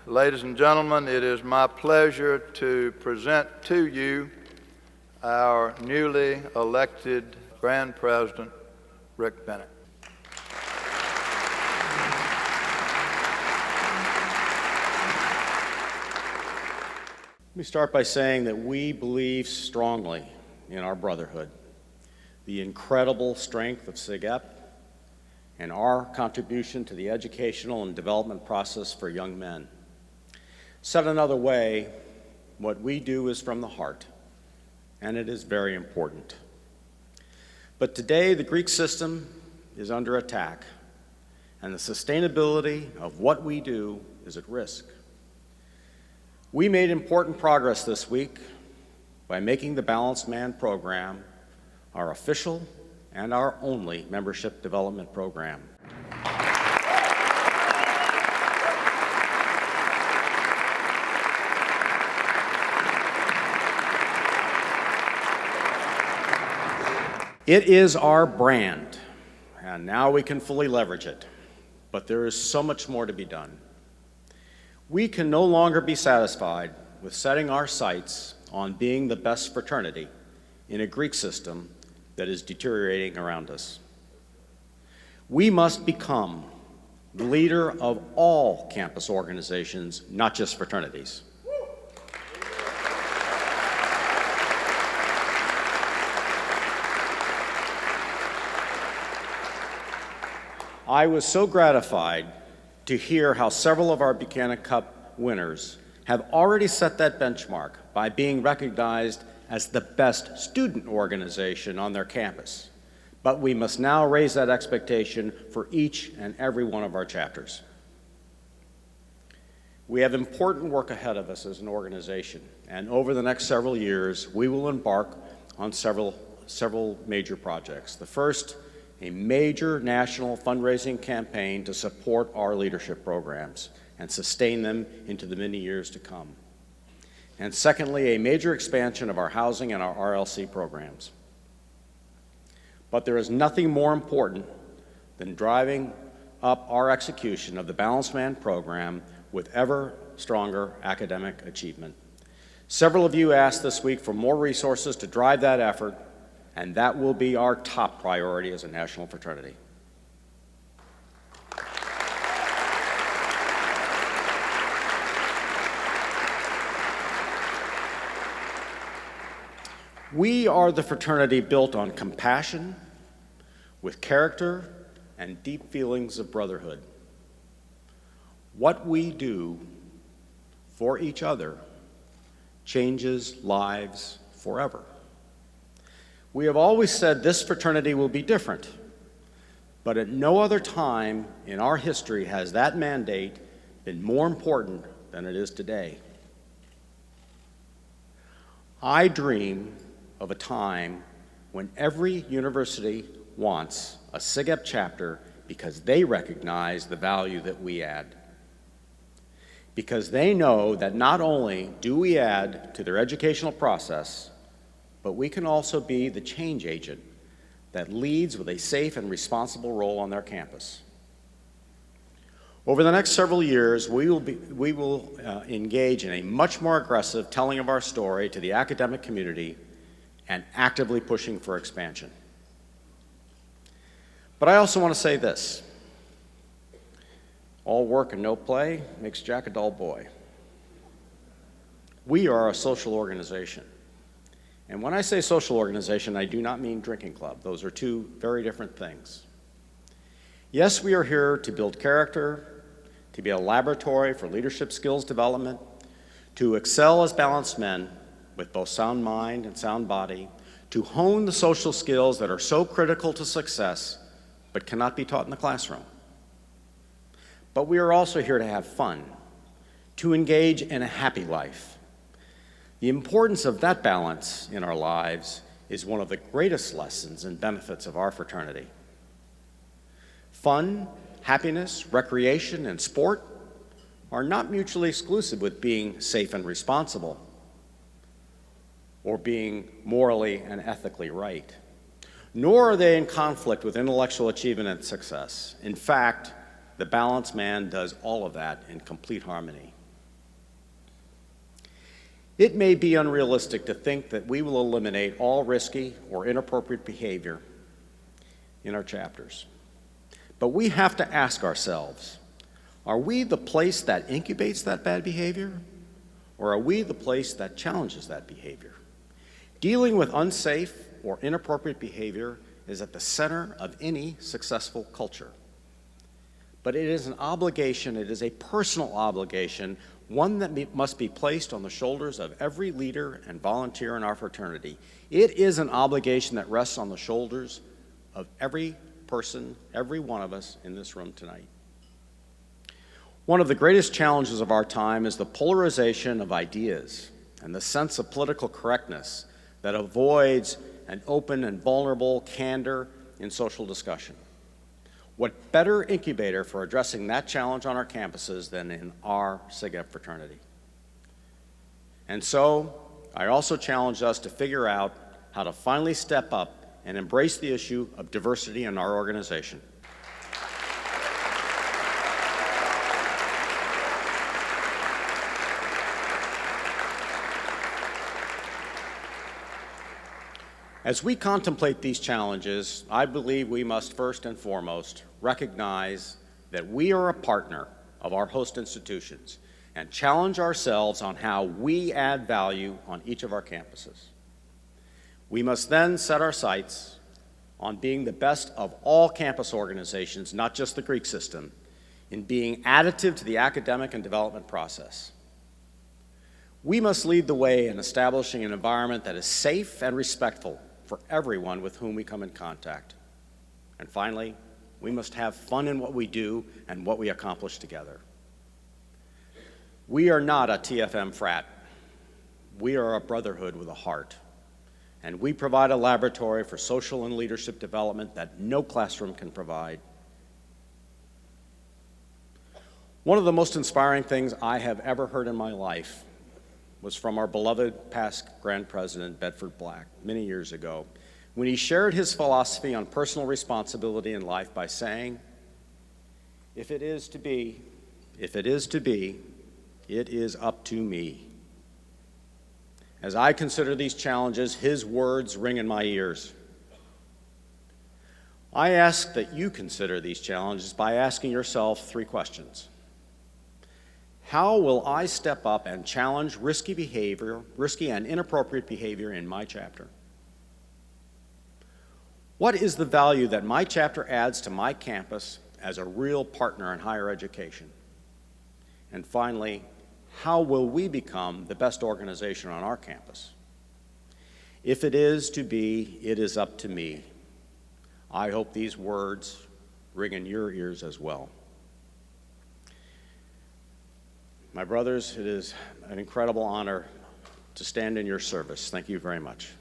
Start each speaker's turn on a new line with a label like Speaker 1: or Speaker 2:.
Speaker 1: Ladies and gentlemen, it is my pleasure to present to you our newly elected Grand President, Rick Bennet.
Speaker 2: Let me start by saying that we believe strongly in our brotherhood, the incredible strength of SIG-EP, and our contribution to the educational and development process for young men. Said another way, what we do is from the heart, and it is very important. But today, the Greek system is under attack, and the sustainability of what we do is at risk. We made important progress this week by making the Balanced Man program our official and our only membership development program. It is our brand, and now we can fully leverage it, but there is so much more to be done. We can no longer be satisfied with setting our sights on being the best fraternity in a Greek system that is deteriorating around us. We must become the leader of all campus organizations, not just fraternities. I was so gratified to hear how several of our Buchanan Cup winners have already set that benchmark by being recognized as the best student organization on their campus. But we must now raise that expectation for each and every one of our chapters. We have important work ahead of us as an organization, and over the next several years, we will embark on several major projects. The first, a major national fundraising campaign to support our leadership programs and sustain them into the many years to come. And secondly, a major expansion of our housing and our RLC programs. But there is nothing more important than driving up our execution of the Balanced Man program with ever stronger academic achievement. Several of you asked this week for more resources to drive that effort, and that will be our top priority as a national fraternity. We are the fraternity built on compassion, with character, and deep feelings of brotherhood. What we do for each other changes lives forever. We have always said this fraternity will be different, but at no other time in our history has that mandate been more important than it is today. I dream of a time when every university wants a SIG-EP chapter because they recognize the value that we add. Because they know that not only do we add to their educational process, but we can also be the change agent that leads with a safe and responsible role on their campus. Over the next several years, we will engage in a much more aggressive telling of our story to the academic community and actively pushing for expansion. But I also want to say this: all work and no play makes Jack a dull boy. We are a social organization. And when I say social organization, I do not mean drinking club. Those are two very different things. Yes, we are here to build character, to be a laboratory for leadership skills development, to excel as balanced men with both sound mind and sound body, to hone the social skills that are so critical to success but cannot be taught in the classroom. But we are also here to have fun, to engage in a happy life. The importance of that balance in our lives is one of the greatest lessons and benefits of our fraternity. Fun, happiness, recreation, and sport are not mutually exclusive with being safe and responsible or being morally and ethically right, nor are they in conflict with intellectual achievement and success. In fact, the Balanced Man does all of that in complete harmony. It may be unrealistic to think that we will eliminate all risky or inappropriate behavior in our chapters. But we have to ask ourselves, are we the place that incubates that bad behavior, or are we the place that challenges that behavior? Dealing with unsafe or inappropriate behavior is at the center of any successful culture. But it is an obligation, it is a personal obligation, one that must be placed on the shoulders of every leader and volunteer in our fraternity. It is an obligation that rests on the shoulders of every person, every one of us in this room tonight. One of the greatest challenges of our time is the polarization of ideas and the sense of political correctness that avoids an open and vulnerable candor in social discussion. What better incubator for addressing that challenge on our campuses than in our SIGEP fraternity? And so, I also challenge us to figure out how to finally step up and embrace the issue of diversity in our organization. As we contemplate these challenges, I believe we must first and foremost recognize that we are a partner of our host institutions and challenge ourselves on how we add value on each of our campuses. We must then set our sights on being the best of all campus organizations, not just the Greek system, in being additive to the academic and development process. We must lead the way in establishing an environment that is safe and respectful for everyone with whom we come in contact. And finally, we must have fun in what we do and what we accomplish together. We are not a TFM frat. We are a brotherhood with a heart. And we provide a laboratory for social and leadership development that no classroom can provide. One of the most inspiring things I have ever heard in my life was from our beloved past Grand President, Bedford Black, many years ago, when he shared his philosophy on personal responsibility in life by saying, if it is to be, it is up to me. As I consider these challenges, his words ring in my ears. I ask that you consider these challenges by asking yourself 3 questions. How will I step up and challenge risky and inappropriate behavior in my chapter? What is the value that my chapter adds to my campus as a real partner in higher education? And finally, how will we become the best organization on our campus? If it is to be, it is up to me. I hope these words ring in your ears as well. My brothers, it is an incredible honor to stand in your service. Thank you very much.